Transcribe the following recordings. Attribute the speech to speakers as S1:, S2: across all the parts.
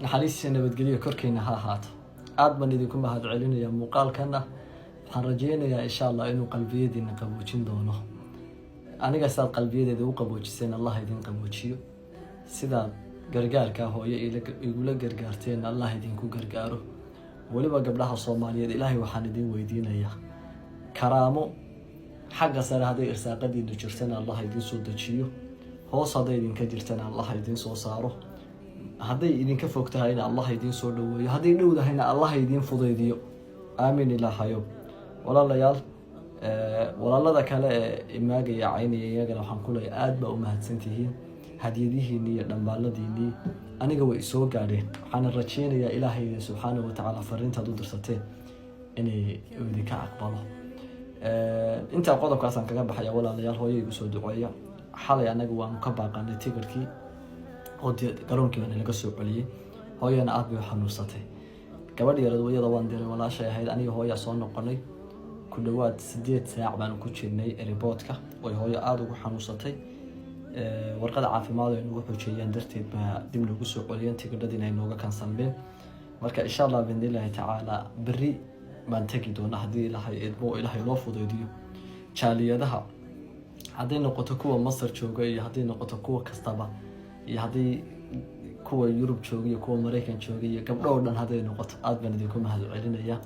S1: naxariis nabadgelyo korkeena ha ahaato. aad baan idinku mahadcelinayaa muuqaalkana. waxaan rajeynayaa insha Allah inuu qalbiyadiina qaboojin doono. aniga saad qalbiyadeeda u qaboojiseen Allah idin qaboojiyo. sida gargaarka hooyo igula gargaarteen Allah idinku gargaaro. waliba gabdhaha Soomaaliyeed Ilaahay waxaan idin weydiinayaa karaamo xagga sare haday irsaaqadiina jirtana Allah idin soo dajiyo. hoos haday idinka jirtana Allah idin soo saaro. haday idinka fogtahayna Allah idin soo dhaweeyo. haday dhowdahayna Allah idin fudaydiyo. aamin ilaahayo. walaalayaal walaalada kale imaagaya caynaya iyagana waxaan ku leeyahay aad baa u mahadsantihiin. hadiyadihiina iyo dhambaalladiina aniga way soo gaadheen. waxaan rajeynayaa Ilaahay subhanahu wa ta'ala fariintaad u dirsateen inay idinka aqbalo. inta qodobkaas aan kaga baxaya walaalayaal hooyo igu soo duceeya. xalay anaga waan ka baaqanay tigirkii oo garoonkii laga soo celiyay. hooyana aad bay xanuunsatay. gabadh yar iyada waan diray walaashay ahayd aniga hooyo soo noqonay ku dhawaad 8 saac baan ku jirnay airportka oo hooyo aad ugu xanuunsatay. warqada caafimaad ee ugu xoojiyeen darteed baa dib loogu soo celiyay tigidhadina ay nooga kansalmeen. marka insha Allah billahi ta'ala bari baan tagi doonaa hadii Ilaahay loo fudaydiyo. jaaliyadaha haday noqoto kuwa Masar jooga iyo haday noqoto kuwa kastaba iyo haday kuwa Yurub jooga iyo kuwa Mareykan jooga iyo gabdho dhan haday noqoto aad baan idinku mahadcelinayaa.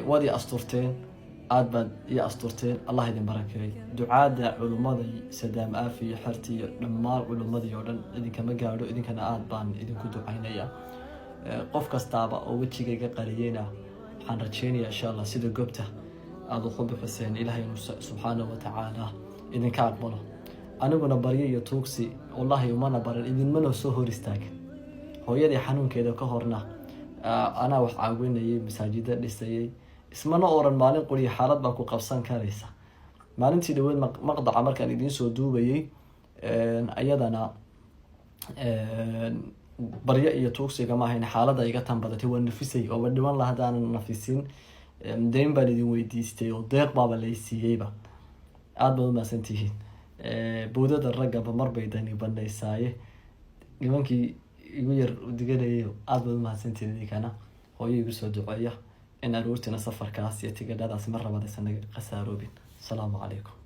S1: wadi asturteen aad baan iyo asturteen Allah idin barakeeyo. ducaada culimada Sadaam Aafi xirti dhammaan culimadii oo dhan idinkama gaadho idinkana aad baan idinku ducaynayaa. qof kastaaba oo wajigayga qariyayna waxaan rajeynayaa insha Allah sida goobta aad u xubixiseen Ilaahay subhanahu wa ta'ala idinka aqbalo. aniguna baryo iyo tuugsi wallahi umana baran idinmana soo hor istaagin. hooyadii xanuunkeeda ka horna ana wax caawinayay masaajida dhisayay. ismana oran maalin qoriyo xaalad baa ku qabsan karaysa. maalintii dhaweed maqdaca markaan idin soo duubayay ayadana baryo iyo tuugsiga ma ahayn xaaladda iga tanbadatay waan nafisay oo dhiman la hadaan nafisin deyn baan idin weydiistay oo deeq baaba la siiyayba. aad baad u maasantihiin. boodada ragga marbay dani bandaysaaye nimankii igu yar diganayay aad baad u maasantihiin idinka hooyo igu soo duceeya in aroortina safarkaas iyo tigidhadaas mar rabada sanaga qasaaroobin. Assalaamu calaykum.